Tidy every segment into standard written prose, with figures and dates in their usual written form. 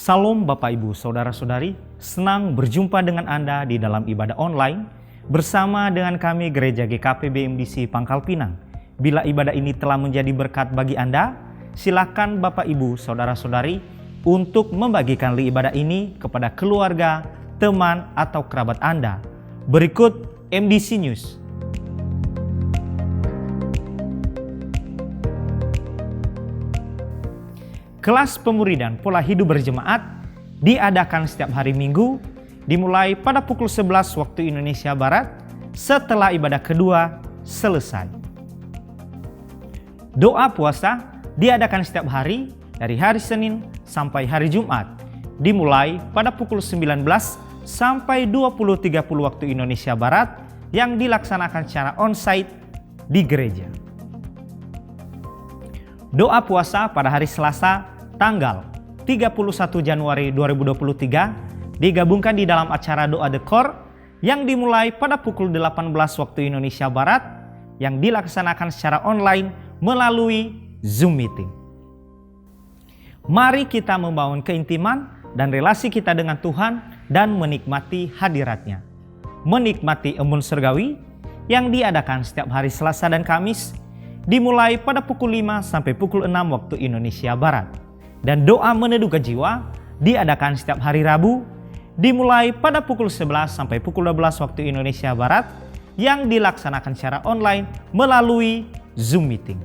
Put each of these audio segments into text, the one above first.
Salam Bapak Ibu Saudara-saudari, senang berjumpa dengan Anda di dalam ibadah online bersama dengan kami Gereja GKP BMDC Pangkal Pinang. Bila ibadah ini telah menjadi berkat bagi Anda, silakan Bapak Ibu Saudara-saudari untuk membagikan ibadah ini kepada keluarga, teman, atau kerabat Anda. Berikut MDC News. Kelas pemuridan pola hidup berjemaat diadakan setiap hari Minggu dimulai pada pukul 11 waktu Indonesia Barat setelah ibadah kedua selesai. Doa puasa diadakan setiap hari dari hari Senin sampai hari Jumat dimulai pada pukul 19 sampai 20.30 waktu Indonesia Barat yang dilaksanakan secara on-site di gereja. Doa puasa pada hari Selasa tanggal 31 Januari 2023 digabungkan di dalam acara Doa Dekor yang dimulai pada pukul 18 waktu Indonesia Barat yang dilaksanakan secara online melalui Zoom Meeting. Mari kita membangun keintiman dan relasi kita dengan Tuhan dan menikmati hadirat-Nya. Menikmati embun surgawi yang diadakan setiap hari Selasa dan Kamis dimulai pada pukul 5 sampai pukul 6 waktu Indonesia Barat. Dan doa meneduhkan jiwa diadakan setiap hari Rabu dimulai pada pukul 11 sampai pukul 12 waktu Indonesia Barat yang dilaksanakan secara online melalui Zoom Meeting.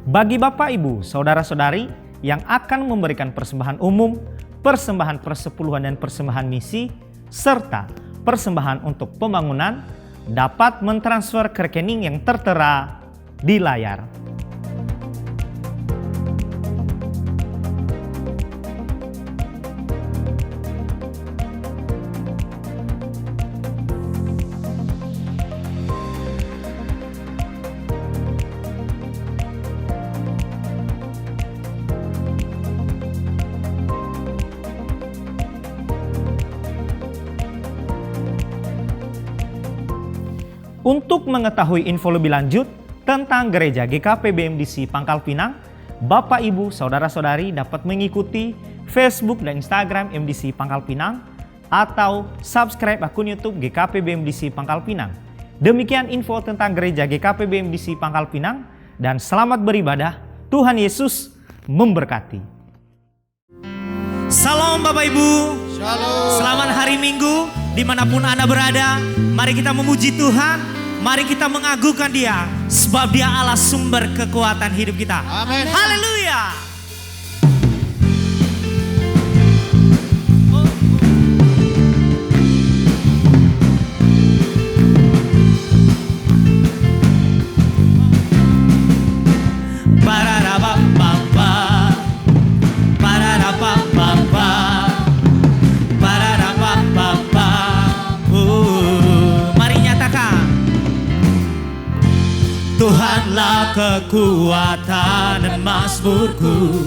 Bagi Bapak Ibu, Saudara-saudari yang akan memberikan persembahan umum, persembahan persepuluhan dan persembahan misi, serta persembahan untuk pembangunan dapat mentransfer ke rekening yang tertera di layar. Untuk mengetahui info lebih lanjut tentang Gereja GKP BMDC Pangkal Pinang, Bapak Ibu Saudara-saudari dapat mengikuti Facebook dan Instagram MDC Pangkal Pinang atau subscribe akun YouTube GKP BMDC Pangkal Pinang. Demikian info tentang Gereja GKP BMDC Pangkal Pinang dan selamat beribadah. Tuhan Yesus memberkati. Salam Bapak Ibu. Shalom. Selamat hari Minggu dimanapun Anda berada. Mari kita memuji Tuhan. Mari kita mengagungkan Dia sebab Dia Allah sumber kekuatan hidup kita. Amin. Haleluya. Tuhanlah kekuatan dan mazmurku,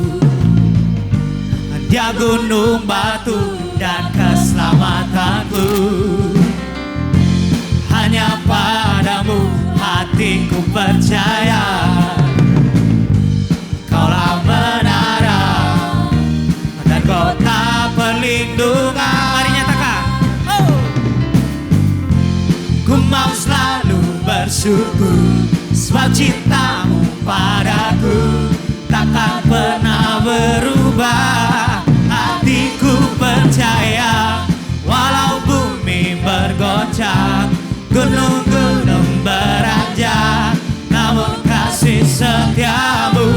Dia gunung batu dan keselamatanku. Hanya padamu hatiku percaya, Kaulah menara dan kota perlindungan. Mari nyatakan, ku mau selalu bersyukur sebab cintamu padaku takkan pernah berubah. Hatiku percaya walau bumi bergoncang, gunung-gunung beranjak, namun kasih setiamu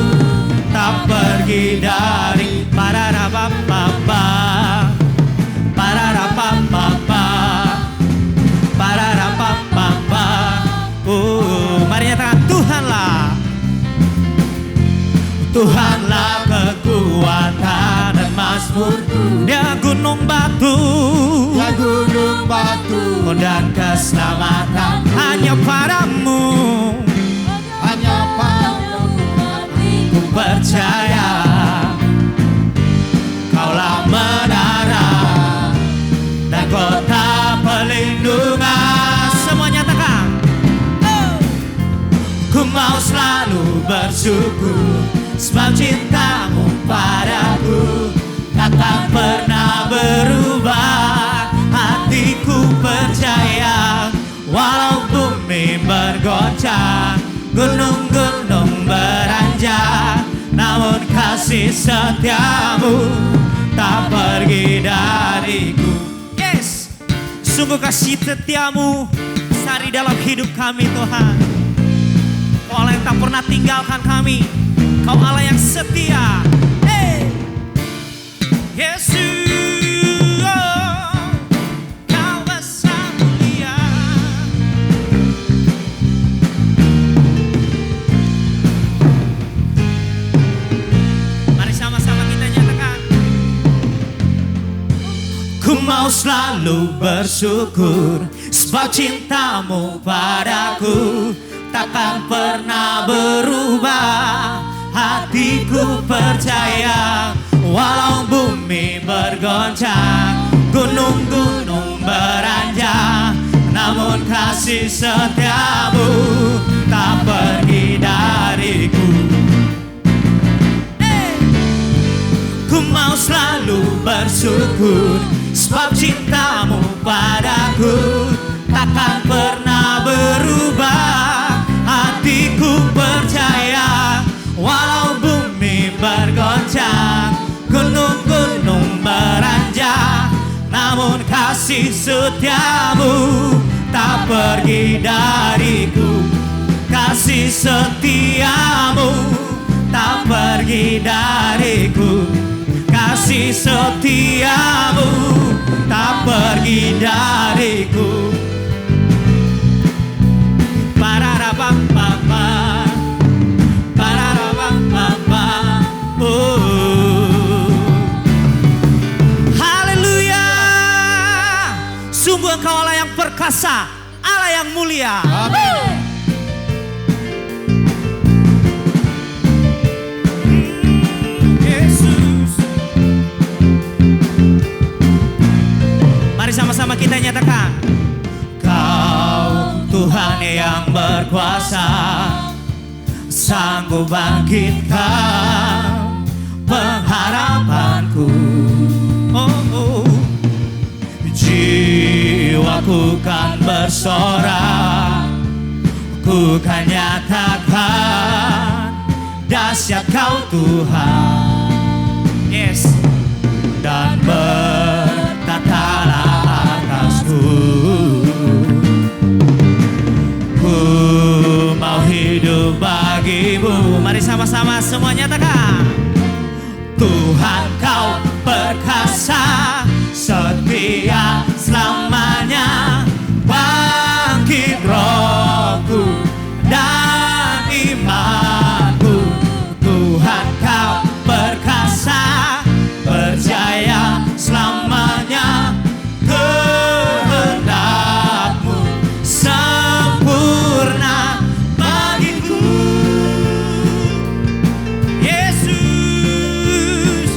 tak pergi dari pararapapapa, pararapapapa, pararapapapa. Mari nyatakan, Tuhanlah kekuatan dan mazmurku. Dia gunung batu, Dia gunung batu dan keselamatan. Hanya padamu, hanya padamu ku percaya, Kaulah menara dan kota perlindungan. Semua nyatakan, ku mau selalu bersyukur sebab cintamu padaku gunung-gunung beranjak, namun kasih setiamu tak pergi dariku. Yes, sungguh kasih setiamu besar di dalam hidup kami Tuhan. Kau Allah yang tak pernah tinggalkan kami, Kau Allah yang setia. Hey, Yesus, oh, Kau besar mulia. Mari sama-sama kita nyatakan. Ku mau selalu bersyukur, sebab cintamu padaku takkan pernah berubah. Hatiku percaya, walau bumi bergoncang, gunung-gunung beranjak, namun kasih setiamu tak pergi dariku. Ku mau selalu bersyukur, sebab cintamu padaku takkan pernah berubah. Hatiku percaya, walau bumi bergoncang, gunung-gunung beranjak, namun kasih setiamu tak pergi dariku. Kasih setiamu tak pergi dariku. Kasih setiamu tak pergi dariku. Pararapapapa, pararapapapa, oh. Haleluya. Sungguh Engkau Allah yang perkasa, Allah yang mulia. Amin. Yesus. Mari sama-sama kita nyatakan. Kau Tuhan yang berkuasa, sanggup bangkitkan pengharapanku. Oh, oh. Jiwaku kan bersorak, ku kan nyatakan dahsyat Kau Tuhan. Yes. Dan bertatalah atasku. Ku mau hidup bagimu. Mari sama-sama semua nyatakan. Tuhan Kau perkasa, setia selamanya. Bangkit rohku dan imanku. Tuhan Kau perkasa, percaya selamanya. Kehendak-Mu sempurna bagiku. Yesus,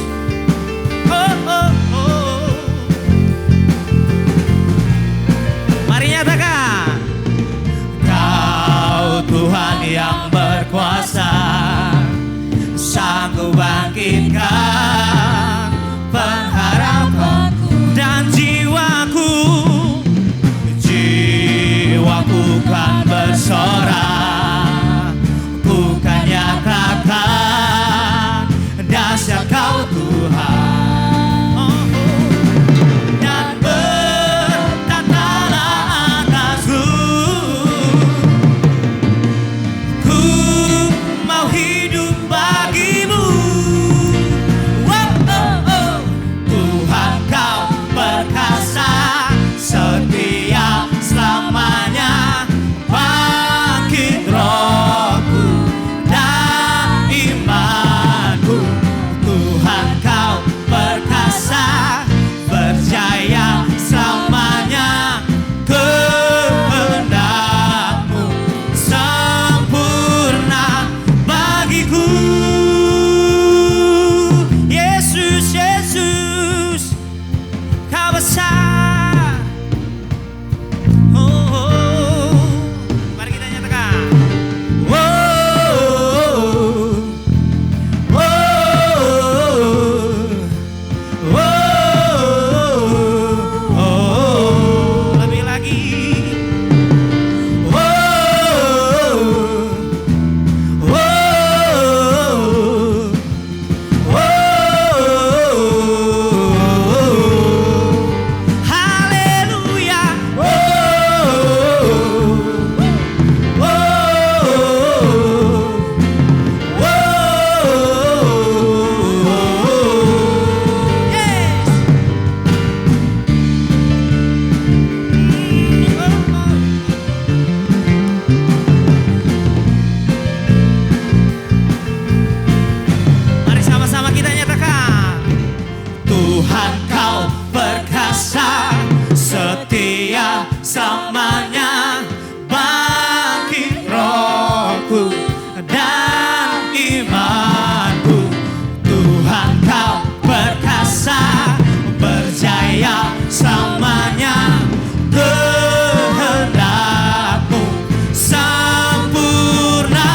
selamanya. Kehendak-Mu sempurna,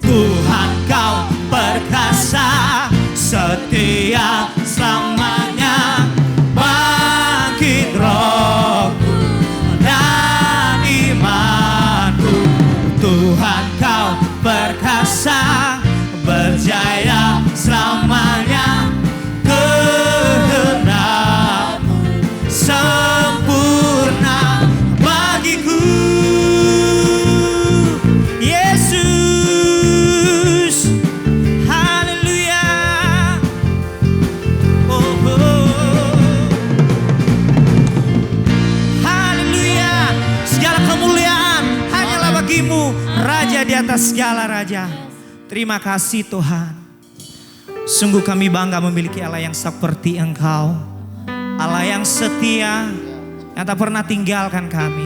Tuhan Kau perkasa, setia selamanya. Bangkit rohku dan imanku, Tuhan Kau perkasa, berjaya selamanya. Kehendak-Mu sempurna bagiku, Yesus. Haleluya. Oh, oh. Haleluya. Segala kemuliaan hanyalah bagi-Mu, Raja di atas segala raja. Terima kasih Tuhan. Sungguh kami bangga memiliki Allah yang seperti Engkau, Allah yang setia, yang tak pernah tinggalkan kami.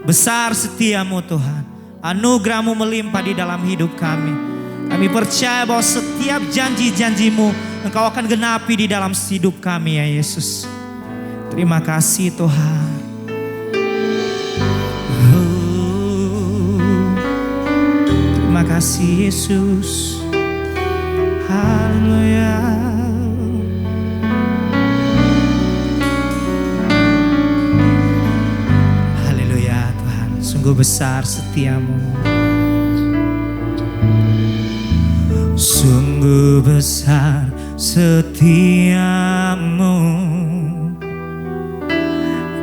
Besar setiamu Tuhan, anugerah-Mu melimpah di dalam hidup kami. Kami percaya bahwa setiap janji-janji-Mu Engkau akan genapi di dalam hidup kami ya Yesus. Terima kasih Tuhan. Terima kasih Yesus. Haleluya. Haleluya Tuhan, sungguh besar setiamu. Sungguh besar setiamu,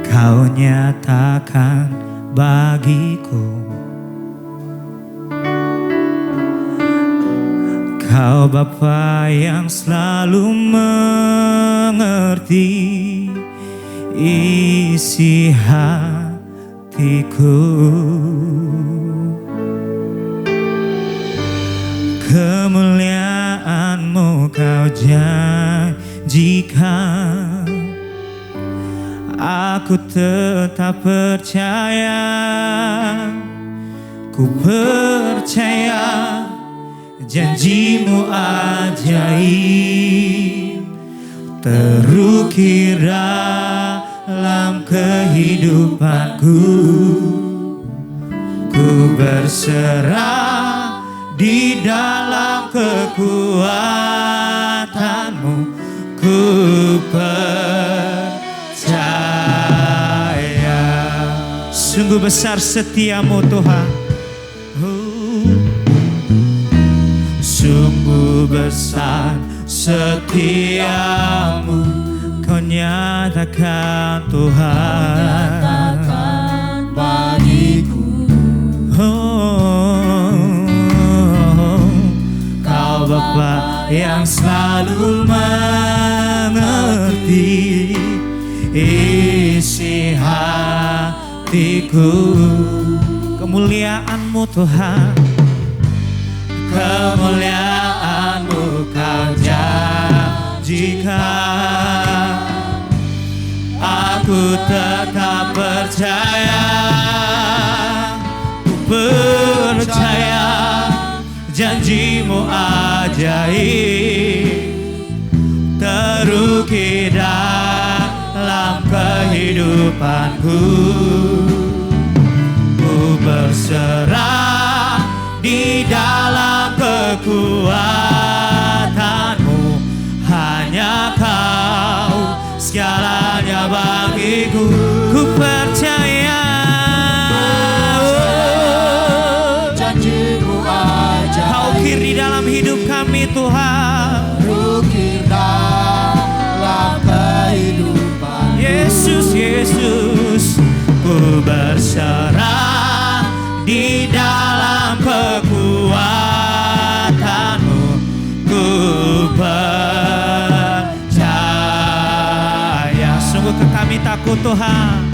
Kau nyatakan bagiku. Kau Bapa yang selalu mengerti isi hatiku. Kemuliaan-Mu Kau janjikan, aku tetap percaya. Ku percaya janji-Mu ajaib, terukir dalam kehidupanku. Ku berserah di dalam kekuatan-Mu. Ku percaya. Sungguh besar setiamu Tuhan. Sungguh besar setiamu, Kau nyatakan Tuhan bagiku. Kau Bapa yang selalu mengerti isi hatiku. Kemuliaan-Mu Tuhan, kemuliaan-Mu Kau janjikan, aku tetap percaya. Ku percaya janji-Mu ajaib, terukir dalam kehidupanku. Ku berserah di dalam kekuatan-Mu, hanya Kau segalanya bagiku. Ku percaya Janji-Mu ajaib, Kau ukir di dalam hidup kami Tuhan. terukir dalam kehidupan. Yesus, Yesus, ku berserah di dalam kekuatan-Mu. Ku percaya. Sungguh kami takut Tuhan,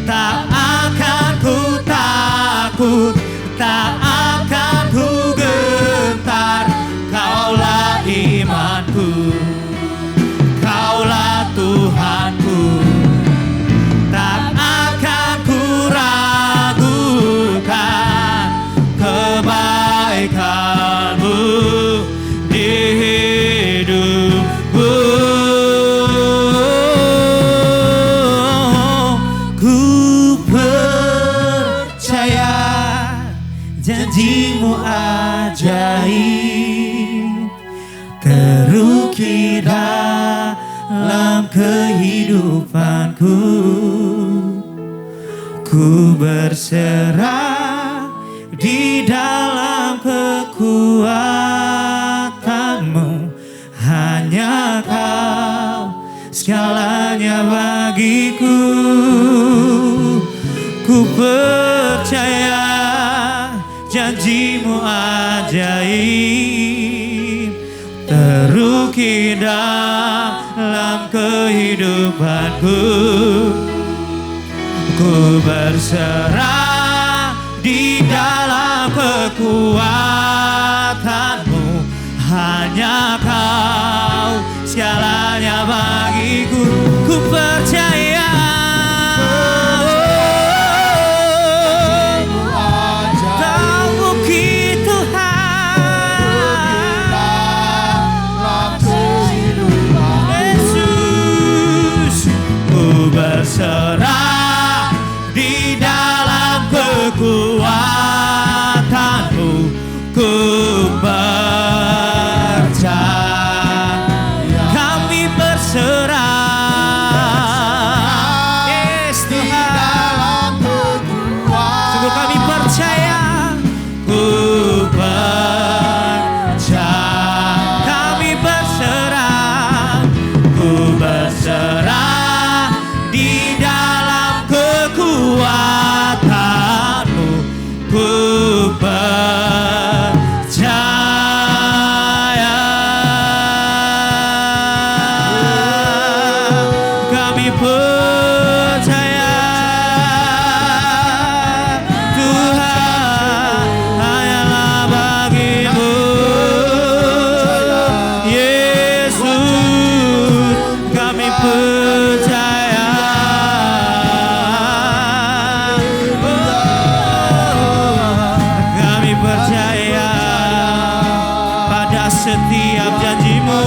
tak akan ku takut, tak akan ku gentar. Kaulah imanku, Kaulah Tuhanku. Tak akan ku ragukan kebaikan-Mu di hidupku. janjimu ajaib terukir dalam kehidupanku. Ku berserah di dalam kekuatanmu, hanya kau segalanya bagiku. Ku percaya janjimu ajaib terukir dalam kehidupanku. Ku berserah di dalam kekuatanmu, hanya kau segalanya bagiku. Ku percaya Kau bukti Tuhan, Yesus. Ku berserah di dalam kekuatanmu, ku percaya. Kami berserah, yes Tuhan. Sungguh kami percaya, ku percaya. Kami berserah, ku berserah di dalam kekuatanmu, ku percaya. Kami percaya Tuhan hanyalah bagimu, Yesus. Kami percaya, kami percaya pada setiap janjimu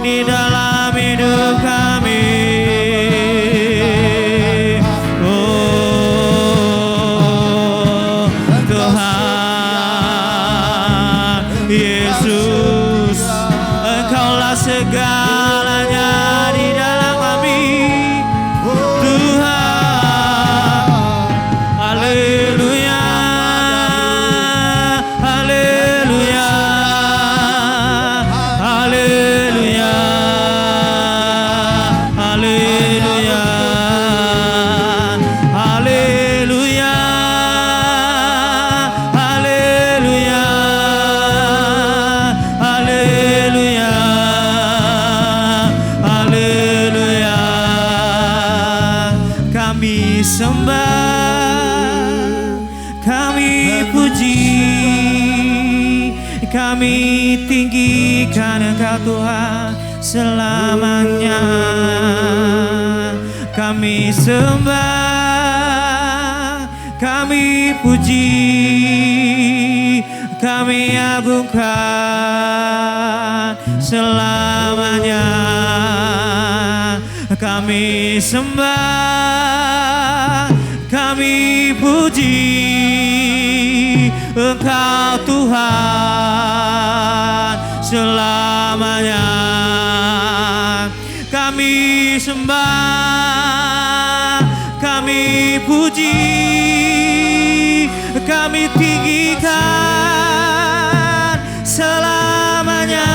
di dalam hidup kami. Oh Tuhan Yesus, Engkaulah segalanya di dalam kami. Tuhan, haleluya, haleluya, haleluya, haleluya, haleluya, haleluya, haleluya, haleluya. Kami sembah, kami puji, kami tinggikan Engkau Tuhan selamanya. Kami sembah, kami puji, kami agungkan selamanya. Kami sembah, kami puji Engkau Tuhan selamanya. Kami sembah, kami puji, kami tinggikan selamanya.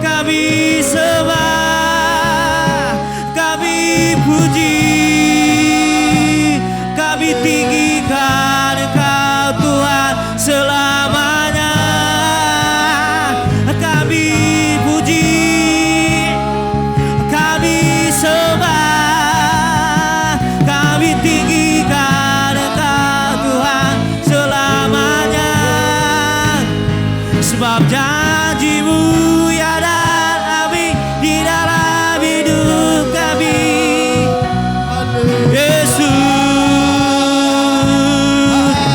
Kami sembah, kami puji, kami tinggikan Engkau Tuhan selamanya. Kami puji, kami sembah, kami tinggikan Engkau Tuhan selamanya. Sebab janjimu ya dan amin di dalam hidup kami, Yesus,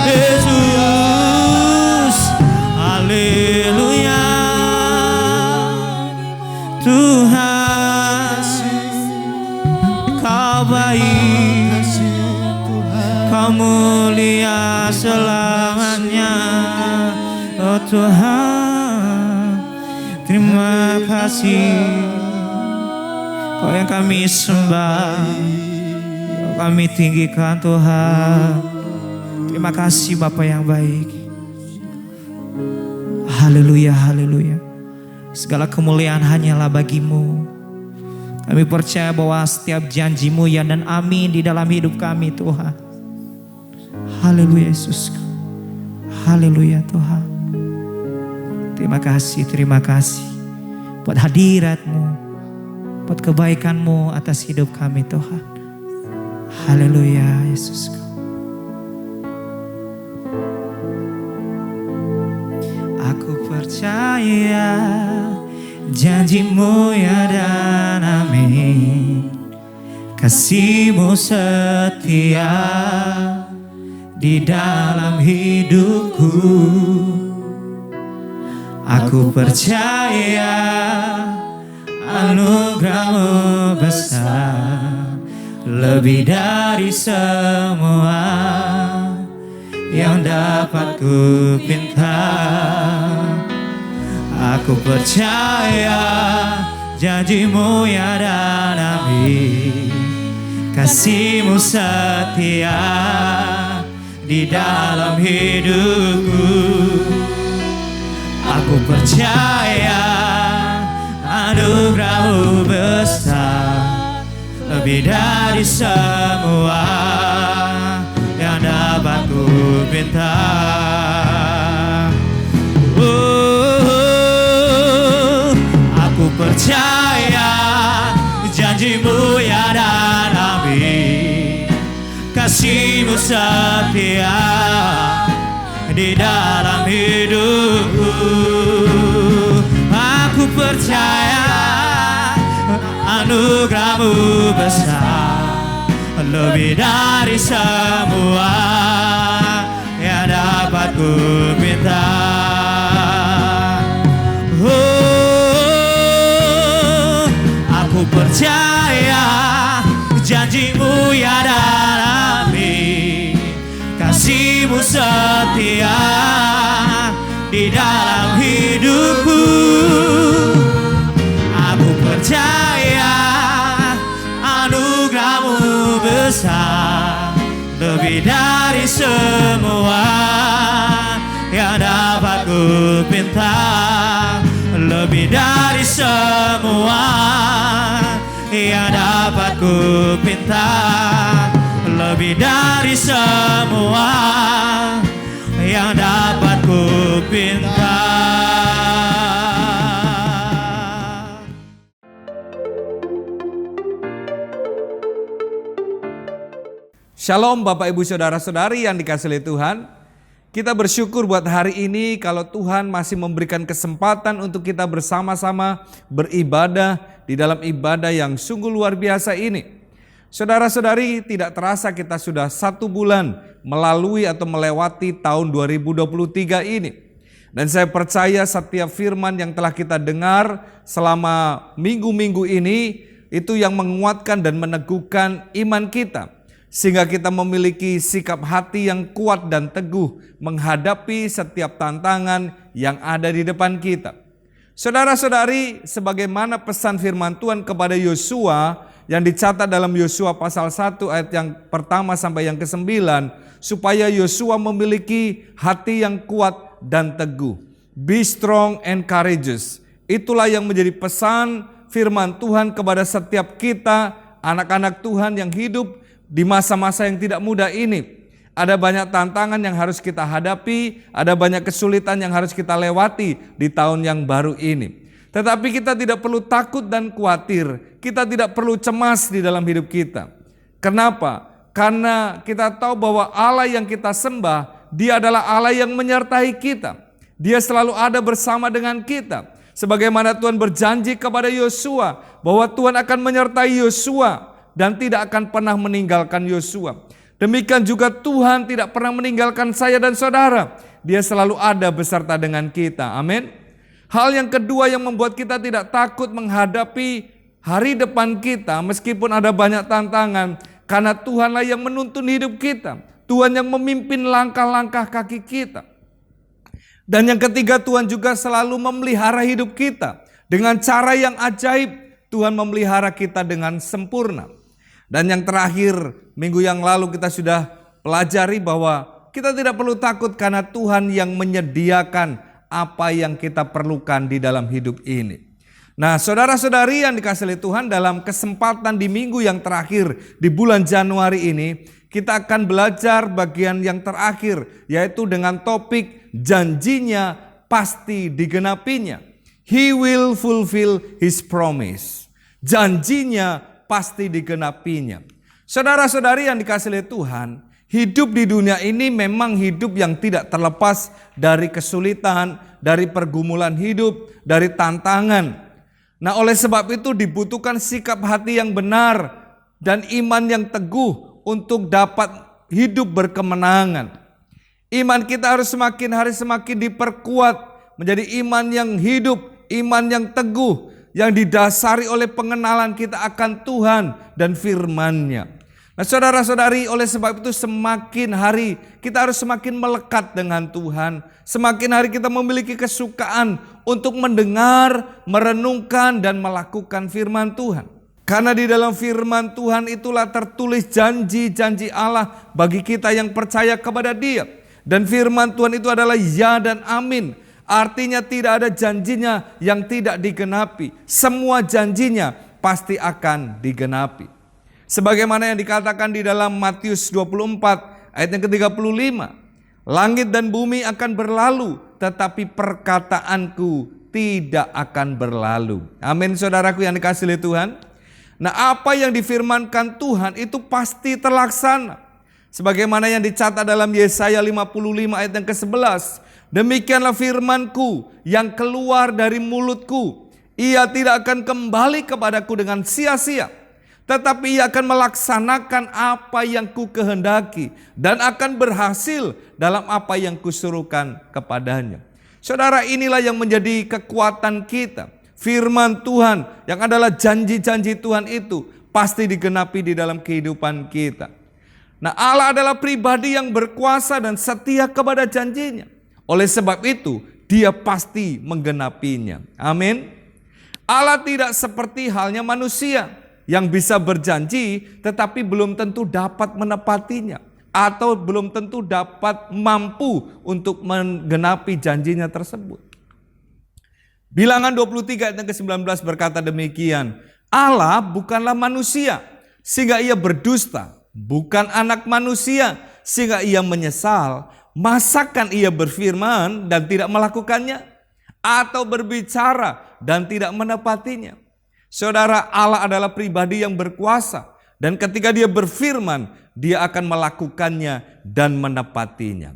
Yesus, haleluya. Tuhan, Kau baik, Kau Engkau mulia selamanya. Oh Tuhan, terima kasih. Kau yang kami sembah, Kau kami tinggikan Tuhan. Terima kasih Bapa yang baik. Haleluya, haleluya. Segala kemuliaan hanyalah bagimu. Kami percaya bahwa setiap janji-Mu ya dan amin di dalam hidup kami Tuhan. Haleluya Yesus. Haleluya Tuhan. Terima kasih buat hadirat-Mu, buat kebaikan-Mu atas hidup kami Tuhan. Haleluya Yesus. Aku percaya janji-Mu ya dan amin. Kasih-Mu setia di dalam hidupku. Aku percaya anugerah-Mu besar, lebih dari semua yang dapat ku pinta. Aku percaya janji-Mu ya dan amin. Kasih-Mu setia di dalam hidupku. Aku percaya anugerah-Mu besar, lebih dari semua yang dapat ku pinta. Aku percaya janji-Mu ya dan amin. Kasih-Mu setia di dalam hidupku. Aku percaya anugerah-Mu besar, lebih dari semua yang dapat ku minta. Aku percaya janji-Mu ya dan amin. Kasih-Mu setia di dalam hidupku. Aku percaya anugerah-Mu besar, lebih dari semua yang dapat ku pinta. Lebih dari semua yang dapat ku pinta. Lebih dari semua yang dapat ku pinta. Shalom Bapak Ibu Saudara-saudari yang dikasihi oleh Tuhan. Kita bersyukur buat hari ini kalau Tuhan masih memberikan kesempatan untuk kita bersama-sama beribadah di dalam ibadah yang sungguh luar biasa ini. Saudara-saudari, tidak terasa kita sudah 1 bulan melalui atau melewati tahun 2023 ini. Dan saya percaya setiap firman yang telah kita dengar selama minggu-minggu ini itu yang menguatkan dan meneguhkan iman kita. Sehingga kita memiliki sikap hati yang kuat dan teguh menghadapi setiap tantangan yang ada di depan kita. Saudara-saudari, sebagaimana pesan firman Tuhan kepada Yosua yang dicatat dalam Yosua pasal 1 ayat yang pertama sampai yang ke-9, supaya Yosua memiliki hati yang kuat dan teguh. Be strong and courageous. Itulah yang menjadi pesan firman Tuhan kepada setiap kita, anak-anak Tuhan yang hidup di masa-masa yang tidak mudah ini. Ada banyak tantangan yang harus kita hadapi, ada banyak kesulitan yang harus kita lewati di tahun yang baru ini. Tetapi kita tidak perlu takut dan khawatir, kita tidak perlu cemas di dalam hidup kita. Kenapa? Karena kita tahu bahwa Allah yang kita sembah, Dia adalah Allah yang menyertai kita. Dia selalu ada bersama dengan kita. Sebagaimana Tuhan berjanji kepada Yosua bahwa Tuhan akan menyertai Yosua dan tidak akan pernah meninggalkan Yosua. Demikian juga Tuhan tidak pernah meninggalkan saya dan saudara. Dia selalu ada beserta dengan kita. Amin. Hal yang kedua yang membuat kita tidak takut menghadapi hari depan kita meskipun ada banyak tantangan, karena Tuhanlah yang menuntun hidup kita. Tuhan yang memimpin langkah-langkah kaki kita. Dan yang ketiga, Tuhan juga selalu memelihara hidup kita. Dengan cara yang ajaib, Tuhan memelihara kita dengan sempurna. Dan yang terakhir, minggu yang lalu kita sudah pelajari bahwa kita tidak perlu takut karena Tuhan yang menyediakan apa yang kita perlukan di dalam hidup ini. Nah, saudara-saudari yang dikasihi oleh Tuhan, dalam kesempatan di minggu yang terakhir di bulan Januari ini, kita akan belajar bagian yang terakhir, yaitu dengan topik janjinya pasti digenapinya. He will fulfill his promise. Janjinya pasti digenapinya. Saudara-saudari yang dikasihi oleh Tuhan, hidup di dunia ini memang hidup yang tidak terlepas dari kesulitan, dari pergumulan hidup, dari tantangan. Nah, oleh sebab itu dibutuhkan sikap hati yang benar dan iman yang teguh untuk dapat hidup berkemenangan. Iman kita harus semakin hari semakin diperkuat menjadi iman yang hidup, iman yang teguh, yang didasari oleh pengenalan kita akan Tuhan dan firman-Nya. Nah, saudara-saudari, oleh sebab itu semakin hari kita harus semakin melekat dengan Tuhan. Semakin hari kita memiliki kesukaan untuk mendengar, merenungkan, dan melakukan firman Tuhan. Karena di dalam firman Tuhan itulah tertulis janji-janji Allah bagi kita yang percaya kepada Dia. Dan firman Tuhan itu adalah ya dan amin. Artinya tidak ada janjinya yang tidak digenapi. Semua janjinya pasti akan digenapi. Sebagaimana yang dikatakan di dalam Matius 24 ayat yang ke-35. Langit dan bumi akan berlalu, tetapi perkataanku tidak akan berlalu. Amin, saudaraku yang dikasihi oleh Tuhan. Nah, apa yang difirmankan Tuhan itu pasti terlaksana. Sebagaimana yang dicatat dalam Yesaya 55 ayat yang ke-11. Demikianlah firmanku yang keluar dari mulutku. Ia tidak akan kembali kepadaku dengan sia-sia, tetapi ia akan melaksanakan apa yang ku kehendaki dan akan berhasil dalam apa yang kusuruhkan kepadanya. Saudara, inilah yang menjadi kekuatan kita. Firman Tuhan yang adalah janji-janji Tuhan itu pasti digenapi di dalam kehidupan kita. Nah, Allah adalah pribadi yang berkuasa dan setia kepada janjinya. Oleh sebab itu, Dia pasti menggenapinya. Amin. Allah tidak seperti halnya manusia yang bisa berjanji tetapi belum tentu dapat menepatinya, atau belum tentu dapat mampu untuk menggenapi janjinya tersebut. Bilangan 23 ayat ke-19 berkata demikian. Allah bukanlah manusia sehingga ia berdusta, bukan anak manusia sehingga ia menyesal. Masakan ia berfirman dan tidak melakukannya, atau berbicara dan tidak menepatinya? Saudara, Allah adalah pribadi yang berkuasa, dan ketika Dia berfirman, Dia akan melakukannya dan menepatinya.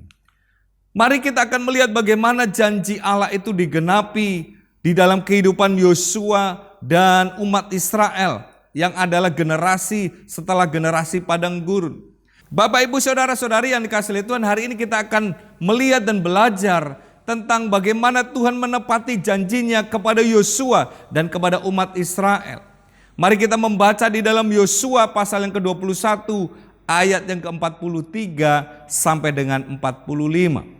Mari kita akan melihat bagaimana janji Allah itu digenapi di dalam kehidupan Yosua dan umat Israel yang adalah generasi setelah generasi padang gurun. Bapak, Ibu, saudara-saudari yang dikasihi Tuhan, hari ini kita akan melihat dan belajar tentang bagaimana Tuhan menepati janjinya kepada Yosua dan kepada umat Israel. Mari kita membaca di dalam Yosua pasal yang ke-21 ayat yang ke-43 sampai dengan 45.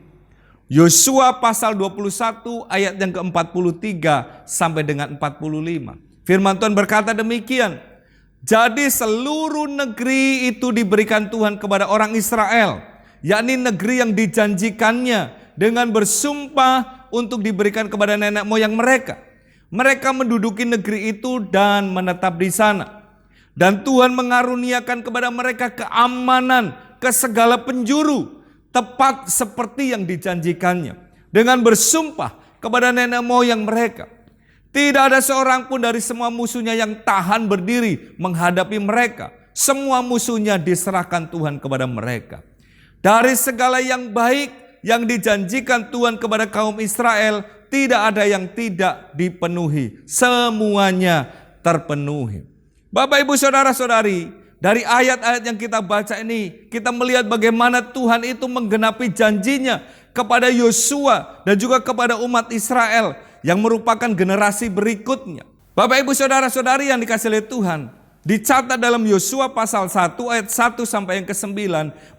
Yosua pasal 21 ayat yang ke-43 sampai dengan 45. Firman Tuhan berkata demikian. Jadi seluruh negeri itu diberikan Tuhan kepada orang Israel, yakni negeri yang dijanjikannya dengan bersumpah untuk diberikan kepada nenek moyang mereka. Mereka menduduki negeri itu dan menetap di sana. Dan Tuhan mengaruniakan kepada mereka keamanan ke segala penjuru, tepat seperti yang dijanjikannya, dengan bersumpah kepada nenek moyang mereka. Tidak ada seorang pun dari semua musuhnya yang tahan berdiri menghadapi mereka. Semua musuhnya diserahkan Tuhan kepada mereka. Dari segala yang baik yang dijanjikan Tuhan kepada kaum Israel, tidak ada yang tidak dipenuhi. Semuanya terpenuhi. Bapak, Ibu, saudara-saudari, dari ayat-ayat yang kita baca ini, kita melihat bagaimana Tuhan itu menggenapi janjinya kepada Yosua dan juga kepada umat Israel yang merupakan generasi berikutnya. Bapak, Ibu, saudara-saudari yang dikasihi oleh Tuhan, Dicatat dalam Yosua pasal 1 ayat 1 sampai yang ke-9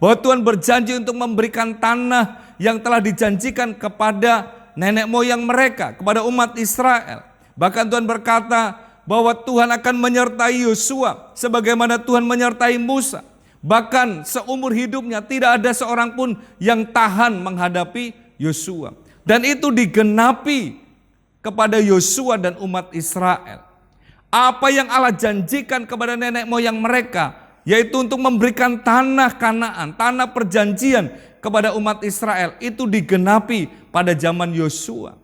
bahwa Tuhan berjanji untuk memberikan tanah yang telah dijanjikan kepada nenek moyang mereka, kepada umat Israel. Bahkan Tuhan berkata bahwa Tuhan akan menyertai Yosua sebagaimana Tuhan menyertai Musa. Bahkan seumur hidupnya tidak ada seorang pun yang tahan menghadapi Yosua. Dan itu digenapi kepada Yosua dan umat Israel. Apa yang Allah janjikan kepada nenek moyang mereka, yaitu untuk memberikan tanah Kanaan, tanah perjanjian kepada umat Israel, itu digenapi pada zaman Yosua.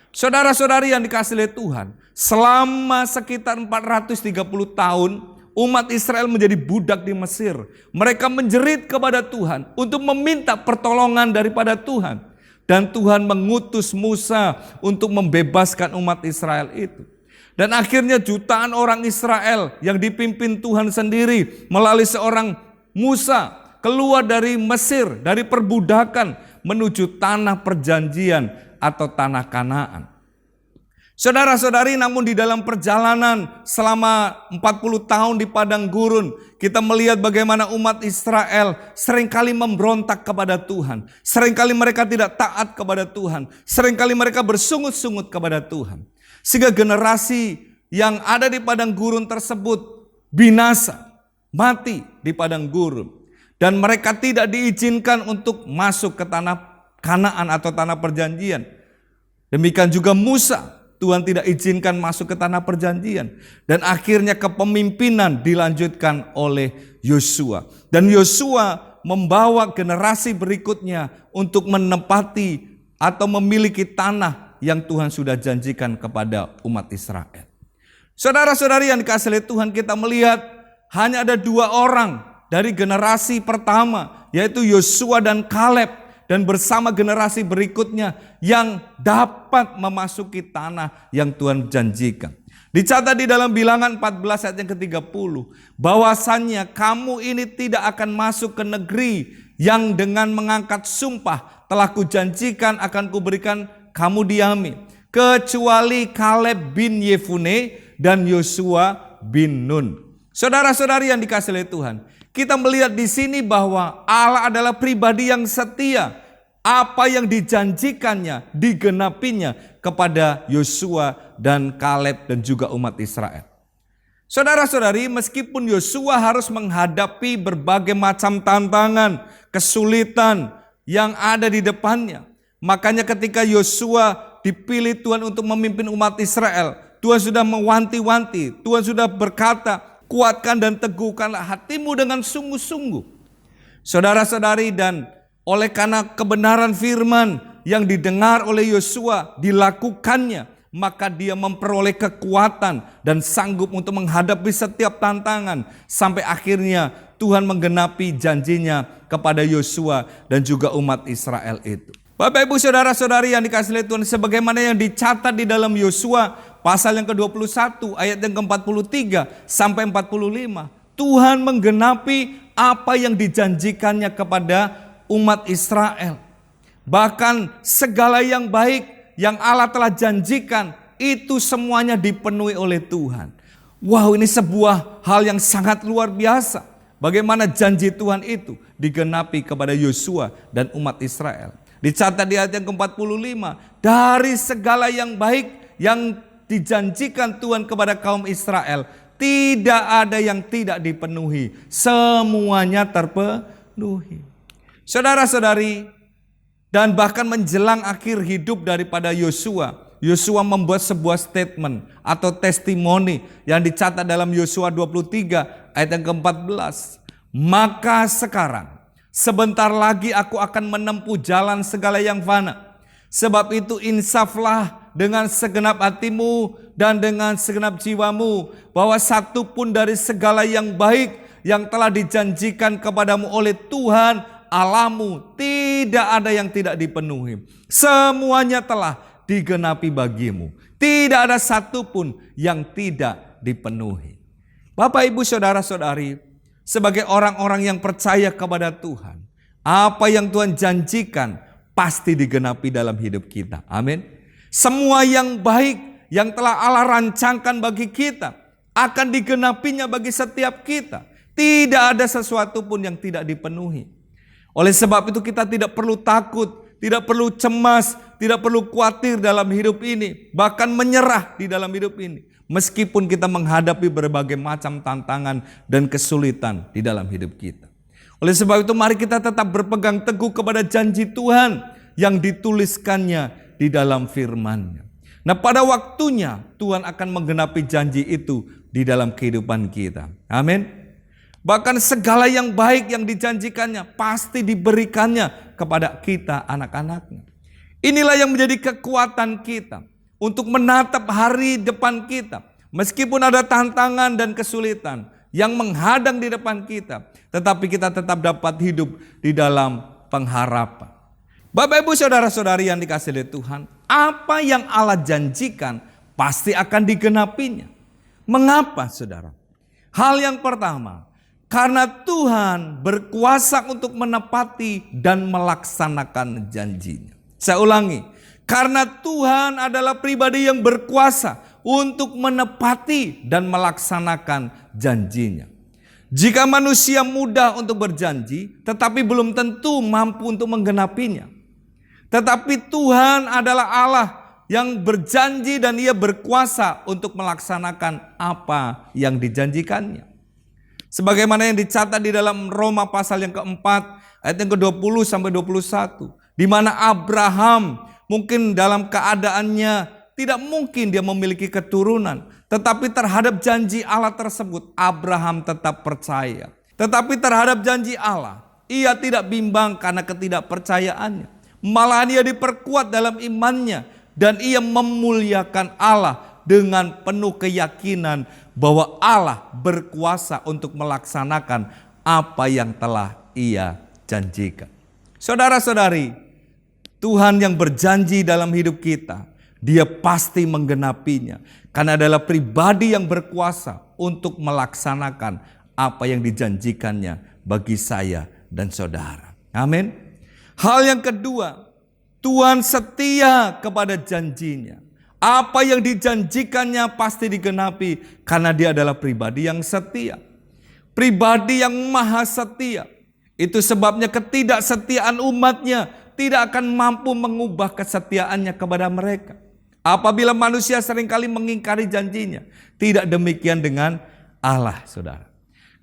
Saudara-saudari yang dikasihi oleh Tuhan, selama sekitar 430 tahun, umat Israel menjadi budak di Mesir. Mereka menjerit kepada Tuhan untuk meminta pertolongan daripada Tuhan. Dan Tuhan mengutus Musa untuk membebaskan umat Israel itu. Dan akhirnya jutaan orang Israel yang dipimpin Tuhan sendiri melalui seorang Musa keluar dari Mesir, dari perbudakan menuju tanah perjanjian atau tanah Kanaan. Saudara-saudari, namun di dalam perjalanan selama 40 tahun di padang gurun, kita melihat bagaimana umat Israel seringkali memberontak kepada Tuhan. Seringkali mereka tidak taat kepada Tuhan. Seringkali mereka bersungut-sungut kepada Tuhan. Sehingga generasi yang ada di padang gurun tersebut binasa, mati di padang gurun. Dan mereka tidak diizinkan untuk masuk ke tanah Kanaan atau tanah perjanjian. Demikian juga Musa, Tuhan tidak izinkan masuk ke tanah perjanjian. Dan akhirnya kepemimpinan dilanjutkan oleh Yosua. Dan Yosua membawa generasi berikutnya untuk menempati atau memiliki tanah yang Tuhan sudah janjikan kepada umat Israel. Saudara-saudari yang dikasihi oleh Tuhan, kita melihat hanya ada 2 orang dari generasi pertama, yaitu Yosua dan Kaleb. Dan bersama generasi berikutnya yang dapat memasuki tanah yang Tuhan janjikan. Dicatat di dalam Bilangan 14 ayat yang ke-30. Bahwasannya kamu ini tidak akan masuk ke negeri yang dengan mengangkat sumpah telah kujanjikan akan kuberikan kamu diami. Kecuali Kaleb bin Yefune dan Yosua bin Nun. Saudara-saudari yang dikasihi oleh Tuhan, kita melihat di sini bahwa Allah adalah pribadi yang setia. Apa yang dijanjikannya, digenapinya kepada Yosua dan Kaleb dan juga umat Israel. Saudara-saudari, meskipun Yosua harus menghadapi berbagai macam tantangan, kesulitan yang ada di depannya. Makanya ketika Yosua dipilih Tuhan untuk memimpin umat Israel, Tuhan sudah mewanti-wanti, Tuhan sudah berkata, kuatkan dan teguhkanlah hatimu dengan sungguh-sungguh. Saudara-saudari, dan oleh karena kebenaran firman yang didengar oleh Yosua dilakukannya, maka dia memperoleh kekuatan dan sanggup untuk menghadapi setiap tantangan. Sampai akhirnya Tuhan menggenapi janjinya kepada Yosua dan juga umat Israel itu. Bapak ibu saudara-saudari yang dikasihi oleh Tuhan, sebagaimana yang dicatat di dalam Yosua pasal yang ke-21 ayat yang ke-43 sampai 45. Tuhan menggenapi apa yang dijanjikannya kepada umat Israel. Bahkan segala yang baik yang Allah telah janjikan itu semuanya dipenuhi oleh Tuhan. Wow, ini sebuah hal yang sangat luar biasa. Bagaimana janji Tuhan itu digenapi kepada Yosua dan umat Israel. Dicatat di ayat yang ke-45. Dari segala yang baik yang dijanjikan Tuhan kepada kaum Israel, tidak ada yang tidak dipenuhi. Semuanya terpenuhi. Saudara-saudari, dan bahkan menjelang akhir hidup daripada Yosua, Yosua membuat sebuah statement atau testimoni yang dicatat dalam Yosua 23 ayat yang ke-14. Maka sekarang, sebentar lagi aku akan menempuh jalan segala yang fana. Sebab itu insaflah dengan segenap hatimu dan dengan segenap jiwamu, bahwa satu pun dari segala yang baik yang telah dijanjikan kepadamu oleh Tuhan Allahmu tidak ada yang tidak dipenuhi. Semuanya telah digenapi bagimu. Tidak ada satu pun yang tidak dipenuhi. Bapak ibu saudara-saudari, sebagai orang-orang yang percaya kepada Tuhan, apa yang Tuhan janjikan pasti digenapi dalam hidup kita. Amin. Semua yang baik yang telah Allah rancangkan bagi kita, akan digenapinya bagi setiap kita. Tidak ada sesuatu pun yang tidak dipenuhi. Oleh sebab itu kita tidak perlu takut, tidak perlu cemas, tidak perlu khawatir dalam hidup ini. Bahkan menyerah di dalam hidup ini. Meskipun kita menghadapi berbagai macam tantangan dan kesulitan di dalam hidup kita. Oleh sebab itu mari kita tetap berpegang teguh kepada janji Tuhan yang dituliskannya di dalam firman-Nya. Nah, pada waktunya Tuhan akan menggenapi janji itu di dalam kehidupan kita. Amin. Bahkan segala yang baik yang dijanjikannya pasti diberikannya kepada kita anak-anaknya. Inilah yang menjadi kekuatan kita untuk menatap hari depan kita. Meskipun ada tantangan dan kesulitan yang menghadang di depan kita, tetapi kita tetap dapat hidup di dalam pengharapan. Bapak, Ibu, saudara-saudari yang dikasihi oleh Tuhan, apa yang Allah janjikan pasti akan digenapinya. Mengapa, saudara? Hal yang pertama, karena Tuhan berkuasa untuk menepati dan melaksanakan janjinya. Saya ulangi, karena Tuhan adalah pribadi yang berkuasa untuk menepati dan melaksanakan janjinya. Jika manusia mudah untuk berjanji, tetapi belum tentu mampu untuk menggenapinya. Tetapi Tuhan adalah Allah yang berjanji dan Ia berkuasa untuk melaksanakan apa yang dijanjikannya. Sebagaimana yang dicatat di dalam Roma pasal yang keempat, ayat yang ke-20 sampai 21. Di mana Abraham mungkin dalam keadaannya tidak mungkin dia memiliki keturunan. Tetapi terhadap janji Allah tersebut, Abraham tetap percaya. Tetapi terhadap janji Allah, ia tidak bimbang karena ketidakpercayaannya. Malahan ia diperkuat dalam imannya. Dan ia memuliakan Allah dengan penuh keyakinan bahwa Allah berkuasa untuk melaksanakan apa yang telah Ia janjikan. Saudara-saudari, Tuhan yang berjanji dalam hidup kita, Dia pasti menggenapinya. Karena adalah pribadi yang berkuasa untuk melaksanakan apa yang dijanjikannya bagi saya dan saudara. Amin. Hal yang kedua, Tuhan setia kepada janjinya. Apa yang dijanjikannya pasti digenapi karena Dia adalah pribadi yang setia. Pribadi yang maha setia. Itu sebabnya ketidaksetiaan umatnya tidak akan mampu mengubah kesetiaannya kepada mereka. Apabila manusia seringkali mengingkari janjinya, tidak demikian dengan Allah, saudara.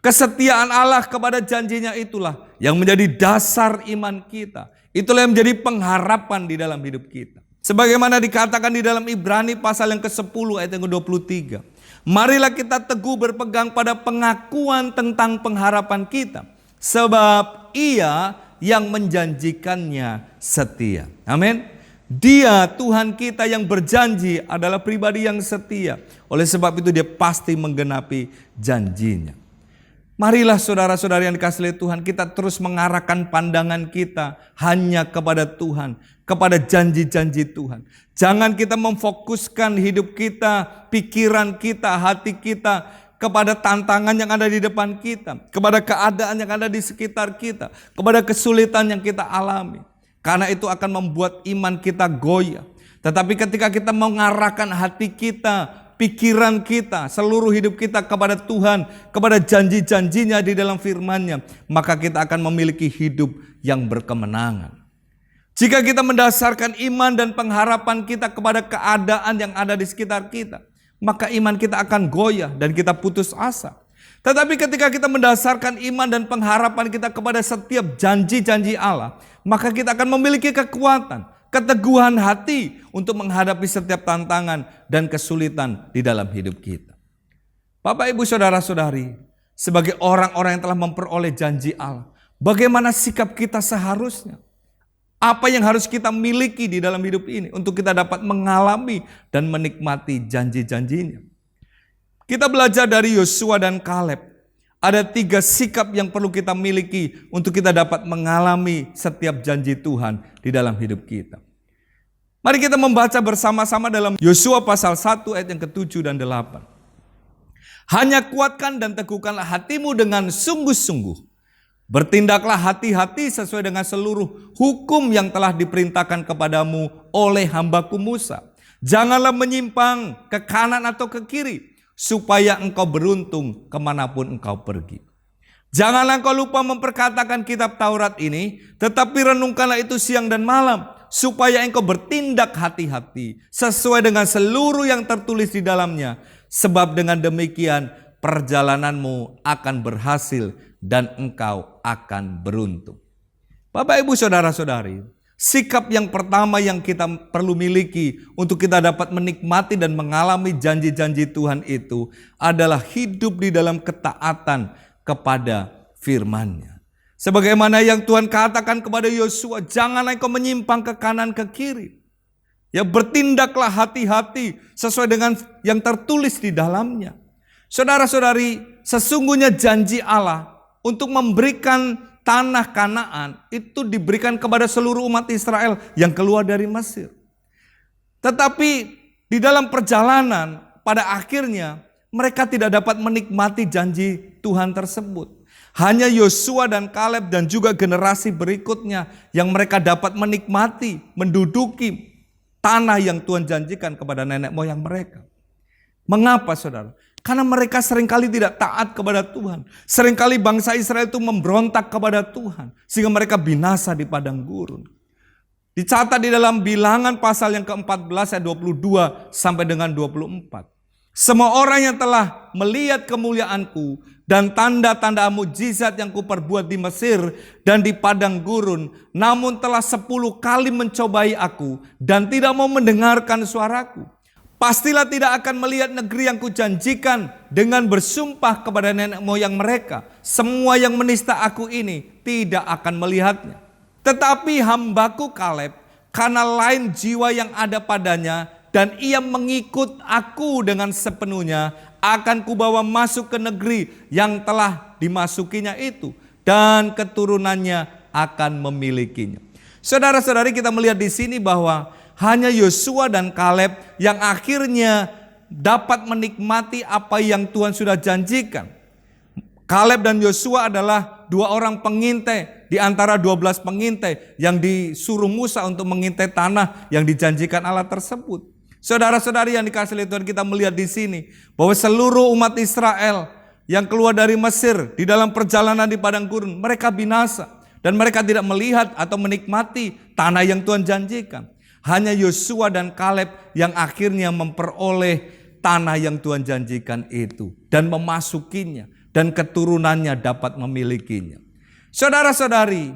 Kesetiaan Allah kepada janjinya itulah yang menjadi dasar iman kita. Itulah yang menjadi pengharapan di dalam hidup kita. Sebagaimana dikatakan di dalam Ibrani pasal yang ke-10 ayat yang ke-23. Marilah kita teguh berpegang pada pengakuan tentang pengharapan kita. Sebab Ia yang menjanjikannya setia. Amin. Dia Tuhan kita yang berjanji adalah pribadi yang setia. Oleh sebab itu Dia pasti menggenapi janjinya. Marilah saudara-saudari yang dikasihi oleh Tuhan, kita terus mengarahkan pandangan kita hanya kepada Tuhan, kepada janji-janji Tuhan. Jangan kita memfokuskan hidup kita, pikiran kita, hati kita kepada tantangan yang ada di depan kita, kepada keadaan yang ada di sekitar kita, kepada kesulitan yang kita alami. Karena itu akan membuat iman kita goyah. Tetapi ketika kita mengarahkan hati kita, pikiran kita, seluruh hidup kita kepada Tuhan, kepada janji-janjinya di dalam firman-Nya, maka kita akan memiliki hidup yang berkemenangan. Jika kita mendasarkan iman dan pengharapan kita kepada keadaan yang ada di sekitar kita, maka iman kita akan goyah dan kita putus asa. Tetapi ketika kita mendasarkan iman dan pengharapan kita kepada setiap janji-janji Allah, maka kita akan memiliki kekuatan, keteguhan hati untuk menghadapi setiap tantangan dan kesulitan di dalam hidup kita. Bapak, Ibu, saudara-saudari, sebagai orang-orang yang telah memperoleh janji Allah, bagaimana sikap kita seharusnya? Apa yang harus kita miliki di dalam hidup ini untuk kita dapat mengalami dan menikmati janji-janjinya? Kita belajar dari Yosua dan Kaleb. Ada 3 sikap yang perlu kita miliki untuk kita dapat mengalami setiap janji Tuhan di dalam hidup kita. Mari kita membaca bersama-sama dalam Yosua pasal 1 ayat yang ke-7 dan 8. Hanya kuatkan dan teguhkanlah hatimu dengan sungguh-sungguh. Bertindaklah hati-hati sesuai dengan seluruh hukum yang telah diperintahkan kepadamu oleh hambaku Musa. Janganlah menyimpang ke kanan atau ke kiri, supaya engkau beruntung kemanapun engkau pergi. Janganlah engkau lupa memperkatakan kitab Taurat ini, tetapi renungkanlah itu siang dan malam, supaya engkau bertindak hati-hati sesuai dengan seluruh yang tertulis di dalamnya. Sebab dengan demikian perjalananmu akan berhasil dan engkau akan beruntung. Bapak, Ibu, Saudara-saudari, sikap yang pertama yang kita perlu miliki untuk kita dapat menikmati dan mengalami janji-janji Tuhan itu adalah hidup di dalam ketaatan kepada firman-Nya. Sebagaimana yang Tuhan katakan kepada Yosua, janganlah engkau menyimpang ke kanan ke kiri. Ya, bertindaklah hati-hati sesuai dengan yang tertulis di dalamnya. Saudara-saudari, sesungguhnya janji Allah untuk memberikan tanah Kanaan itu diberikan kepada seluruh umat Israel yang keluar dari Mesir. Tetapi di dalam perjalanan pada akhirnya mereka tidak dapat menikmati janji Tuhan tersebut. Hanya Yosua dan Kaleb dan juga generasi berikutnya yang mereka dapat menikmati, menduduki tanah yang Tuhan janjikan kepada nenek moyang mereka. Mengapa, saudara? Karena mereka seringkali tidak taat kepada Tuhan. Seringkali bangsa Israel itu memberontak kepada Tuhan. Sehingga mereka binasa di padang gurun. Dicatat di dalam Bilangan pasal yang ke-14 ayat 22 sampai dengan 24. Semua orang yang telah melihat kemuliaanku dan tanda-tanda mujizat yang kuperbuat di Mesir dan di padang gurun, namun telah 10 kali mencobai aku dan tidak mau mendengarkan suaraku. Pastilah tidak akan melihat negeri yang kujanjikan dengan bersumpah kepada nenek moyang mereka. Semua yang menista aku ini tidak akan melihatnya. Tetapi hambaku Kaleb, karena lain jiwa yang ada padanya dan ia mengikut aku dengan sepenuhnya, akan kubawa masuk ke negeri yang telah dimasukinya itu, dan keturunannya akan memilikinya. Saudara-saudari, kita melihat di sini bahwa hanya Yosua dan Kaleb yang akhirnya dapat menikmati apa yang Tuhan sudah janjikan. Kaleb dan Yosua adalah 2 orang pengintai di antara 12 pengintai yang disuruh Musa untuk mengintai tanah yang dijanjikan Allah tersebut. Saudara-saudari yang dikasihi oleh Tuhan, kita melihat di sini bahwa seluruh umat Israel yang keluar dari Mesir di dalam perjalanan di padang gurun, mereka binasa dan mereka tidak melihat atau menikmati tanah yang Tuhan janjikan. Hanya Yosua dan Kaleb yang akhirnya memperoleh tanah yang Tuhan janjikan itu dan memasukinya, dan keturunannya dapat memilikinya. Saudara-saudari,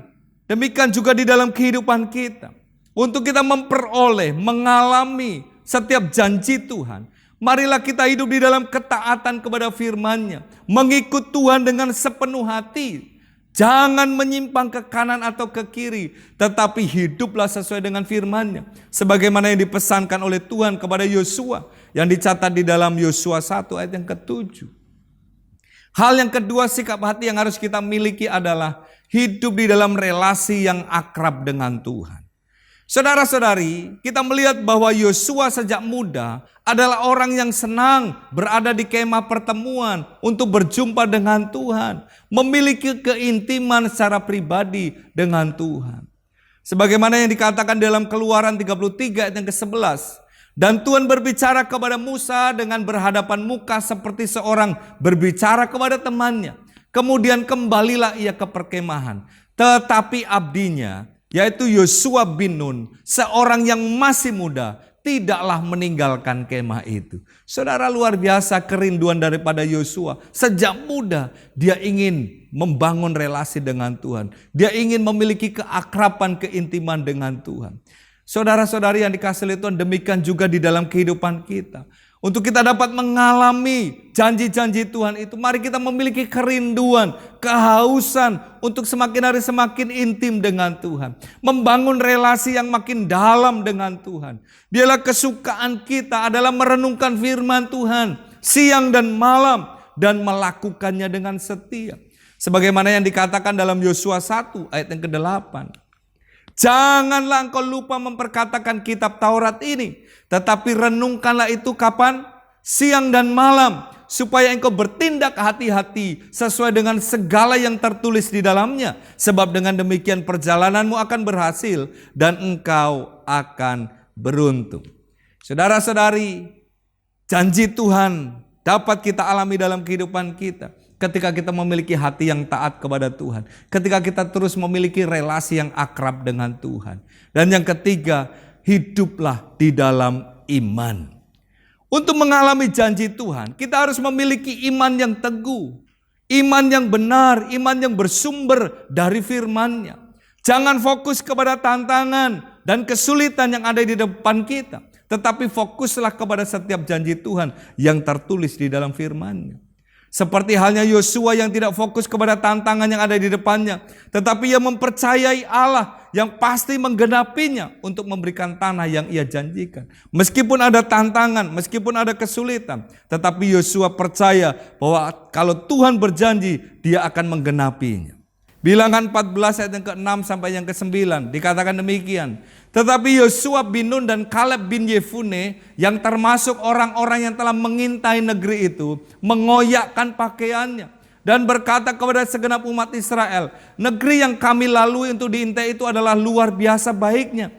demikian juga di dalam kehidupan kita. Untuk kita memperoleh, mengalami setiap janji Tuhan, marilah kita hidup di dalam ketaatan kepada firman-Nya, mengikut Tuhan dengan sepenuh hati. Jangan menyimpang ke kanan atau ke kiri, tetapi hiduplah sesuai dengan firman-Nya. Sebagaimana yang dipesankan oleh Tuhan kepada Yosua, yang dicatat di dalam Yosua 1 ayat yang ke-7. Hal yang kedua, sikap hati yang harus kita miliki adalah hidup di dalam relasi yang akrab dengan Tuhan. Saudara-saudari, kita melihat bahwa Yosua sejak muda adalah orang yang senang berada di kemah pertemuan untuk berjumpa dengan Tuhan, memiliki keintiman secara pribadi dengan Tuhan. Sebagaimana yang dikatakan dalam Keluaran 33 ayat yang ke-11, dan Tuhan berbicara kepada Musa dengan berhadapan muka seperti seorang berbicara kepada temannya. Kemudian kembalilah ia ke perkemahan, tetapi abdinya, yaitu Yosua bin Nun, seorang yang masih muda, tidaklah meninggalkan kemah itu. Saudara, luar biasa kerinduan daripada Yosua. Sejak muda dia ingin membangun relasi dengan Tuhan. Dia ingin memiliki keakraban, keintiman dengan Tuhan. Saudara-saudari yang dikasihi Tuhan, demikian juga di dalam kehidupan kita. Untuk kita dapat mengalami janji-janji Tuhan itu, mari kita memiliki kerinduan, kehausan untuk semakin hari semakin intim dengan Tuhan. Membangun relasi yang makin dalam dengan Tuhan. Dialah kesukaan kita adalah merenungkan firman Tuhan siang dan malam dan melakukannya dengan setia. Sebagaimana yang dikatakan dalam Yosua 1 ayat yang ke-8. Janganlah engkau lupa memperkatakan kitab Taurat ini, tetapi renungkanlah itu kapan? Siang dan malam, supaya engkau bertindak hati-hati sesuai dengan segala yang tertulis di dalamnya. Sebab dengan demikian perjalananmu akan berhasil dan engkau akan beruntung. Saudara-saudari, janji Tuhan dapat kita alami dalam kehidupan kita ketika kita memiliki hati yang taat kepada Tuhan, ketika kita terus memiliki relasi yang akrab dengan Tuhan. Dan yang ketiga, hiduplah di dalam iman. Untuk mengalami janji Tuhan, kita harus memiliki iman yang teguh, iman yang benar, iman yang bersumber dari firman-Nya. Jangan fokus kepada tantangan dan kesulitan yang ada di depan kita, tetapi fokuslah kepada setiap janji Tuhan yang tertulis di dalam firman-Nya. Seperti halnya Yosua yang tidak fokus kepada tantangan yang ada di depannya, tetapi ia mempercayai Allah yang pasti menggenapinya untuk memberikan tanah yang ia janjikan. Meskipun ada tantangan, meskipun ada kesulitan, tetapi Yosua percaya bahwa kalau Tuhan berjanji, Dia akan menggenapinya. Bilangan 14 ayat yang ke-6 sampai yang ke-9 dikatakan demikian. Tetapi Yosua bin Nun dan Kaleb bin Yefune yang termasuk orang-orang yang telah mengintai negeri itu mengoyakkan pakaiannya dan berkata kepada segenap umat Israel, negeri yang kami lalui untuk diintai itu adalah luar biasa baiknya.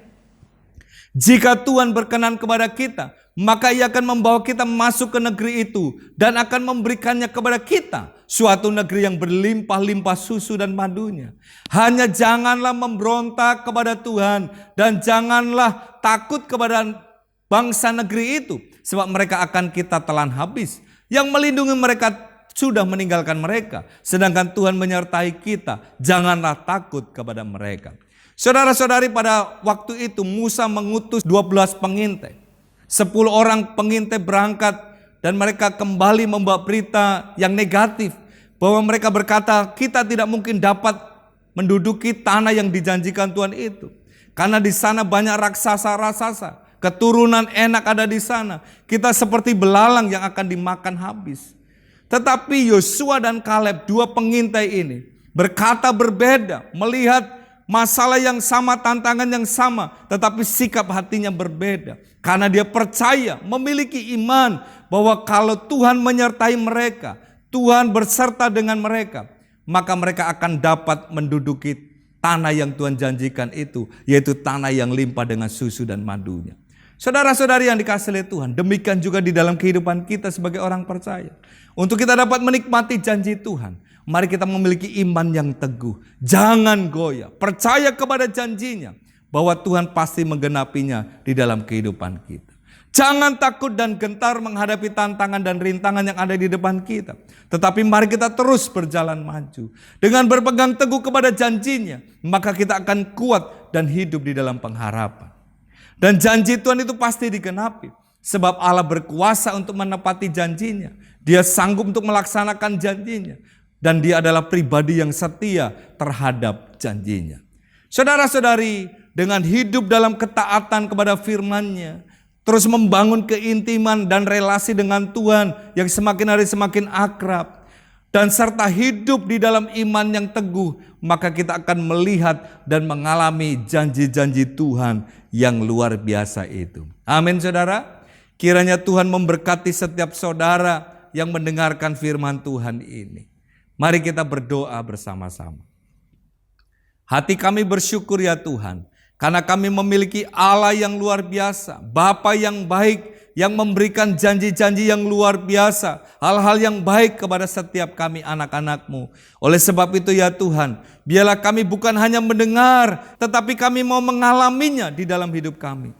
Jika Tuhan berkenan kepada kita, maka Ia akan membawa kita masuk ke negeri itu dan akan memberikannya kepada kita, suatu negeri yang berlimpah-limpah susu dan madunya. Hanya janganlah memberontak kepada Tuhan dan janganlah takut kepada bangsa negeri itu, sebab mereka akan kita telan habis. Yang melindungi mereka sudah meninggalkan mereka, sedangkan Tuhan menyertai kita. Janganlah takut kepada mereka. Saudara-saudari, pada waktu itu Musa mengutus 12 pengintai. 10 orang pengintai berangkat dan mereka kembali membawa berita yang negatif. Bahwa mereka berkata, kita tidak mungkin dapat menduduki tanah yang dijanjikan Tuhan itu. Karena di sana banyak raksasa-raksasa, keturunan enak ada di sana. Kita seperti belalang yang akan dimakan habis. Tetapi Yosua dan Kaleb, 2 pengintai ini, berkata berbeda, melihat masalah yang sama, tantangan yang sama, tetapi sikap hatinya berbeda. Karena dia percaya, memiliki iman bahwa kalau Tuhan menyertai mereka, Tuhan berserta dengan mereka, maka mereka akan dapat menduduki tanah yang Tuhan janjikan itu, yaitu tanah yang limpah dengan susu dan madunya. Saudara-saudari yang dikasihi oleh Tuhan, demikian juga di dalam kehidupan kita sebagai orang percaya. Untuk kita dapat menikmati janji Tuhan, mari kita memiliki iman yang teguh. Jangan goyah, percaya kepada janjinya bahwa Tuhan pasti menggenapinya di dalam kehidupan kita. Jangan takut dan gentar menghadapi tantangan dan rintangan yang ada di depan kita. Tetapi mari kita terus berjalan maju. Dengan berpegang teguh kepada janjinya, maka kita akan kuat dan hidup di dalam pengharapan. Dan janji Tuhan itu pasti digenapi. Sebab Allah berkuasa untuk menepati janjinya. Dia sanggup untuk melaksanakan janjinya. Dan Dia adalah pribadi yang setia terhadap janjinya. Saudara-saudari, dengan hidup dalam ketaatan kepada firman-Nya, terus membangun keintiman dan relasi dengan Tuhan yang semakin hari semakin akrab, dan serta hidup di dalam iman yang teguh, maka kita akan melihat dan mengalami janji-janji Tuhan yang luar biasa itu. Amin, saudara. Kiranya Tuhan memberkati setiap saudara yang mendengarkan firman Tuhan ini. Mari kita berdoa bersama-sama. Hati kami bersyukur ya Tuhan, karena kami memiliki Allah yang luar biasa, Bapa yang baik, yang memberikan janji-janji yang luar biasa, hal-hal yang baik kepada setiap kami anak-anak-Mu. Oleh sebab itu ya Tuhan, biarlah kami bukan hanya mendengar, tetapi kami mau mengalaminya di dalam hidup kami.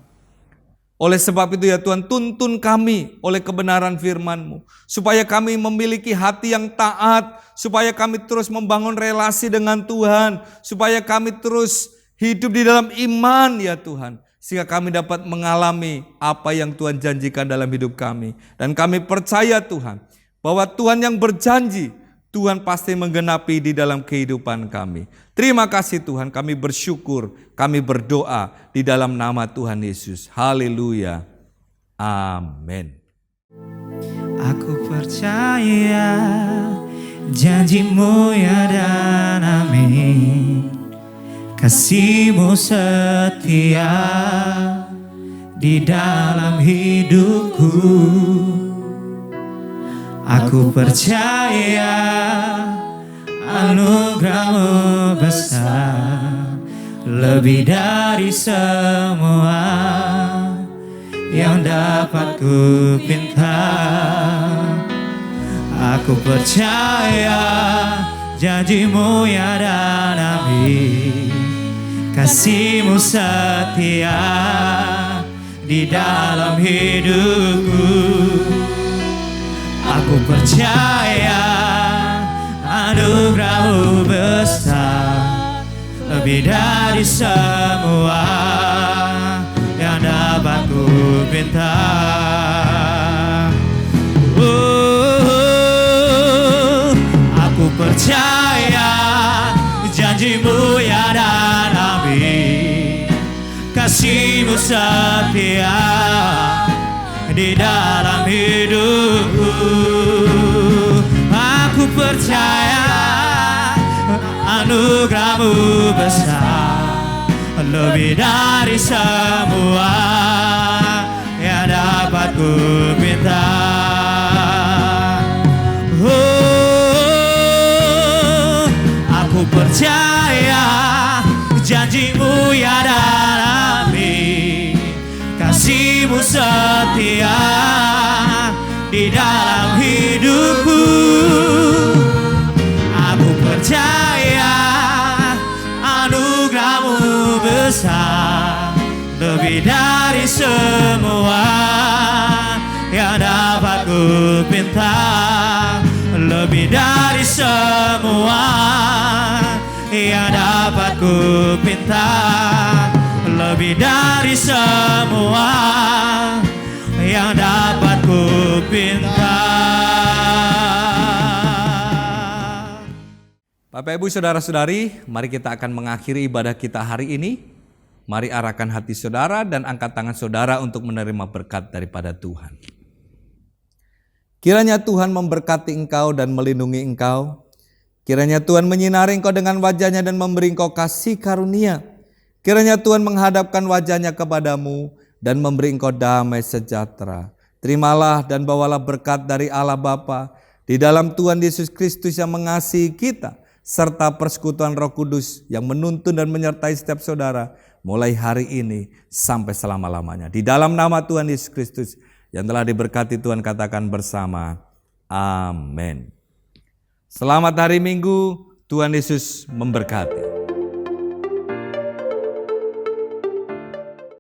Oleh sebab itu ya Tuhan, tuntun kami oleh kebenaran firman-Mu, supaya kami memiliki hati yang taat, supaya kami terus membangun relasi dengan Tuhan, supaya kami terus hidup di dalam iman ya Tuhan, sehingga kami dapat mengalami apa yang Tuhan janjikan dalam hidup kami. Dan kami percaya Tuhan, bahwa Tuhan yang berjanji, Tuhan pasti menggenapi di dalam kehidupan kami. Terima kasih Tuhan, kami bersyukur, kami berdoa di dalam nama Tuhan Yesus. Haleluya. Amin. Aku percaya janji-Mu ya dan amin. Kasih-Mu setia di dalam hidupku. Aku percaya anugerah-Mu besar, lebih dari semua yang dapat ku pinta. Aku percaya janjimu ya dan amin, kasihmu setia di dalam hidupku. Aku percaya anugerahmu besar, lebih dari semua yang dapat ku minta. Aku percaya janjimu ya dan amin, kasihmu setia di dalam hidupku. Aku percaya anugerahmu besar, lebih dari semua yang dapat ku minta. Aku percaya janjimu ya dan amin, kasihmu setia di dalam hidupku. Aku percaya anugerahmu besar, lebih dari semua yang dapat ku minta, lebih dari semua yang dapat ku minta, lebih dari semua yang dapat ku minta. Bapak Ibu Saudara-saudari, mari kita akan mengakhiri ibadah kita hari ini. Mari arahkan hati saudara dan angkat tangan saudara untuk menerima berkat daripada Tuhan. Kiranya Tuhan memberkati engkau dan melindungi engkau. Kiranya Tuhan menyinari engkau dengan wajahnya dan memberi engkau kasih karunia. Kiranya Tuhan menghadapkan wajahnya kepadamu dan memberi engkau damai sejahtera. Terimalah dan bawalah berkat dari Allah Bapa, di dalam Tuhan Yesus Kristus yang mengasihi kita, serta persekutuan Roh Kudus yang menuntun dan menyertai setiap saudara mulai hari ini sampai selama-lamanya. Di dalam nama Tuhan Yesus Kristus yang telah diberkati Tuhan, katakan bersama, amin. Selamat hari Minggu, Tuhan Yesus memberkati.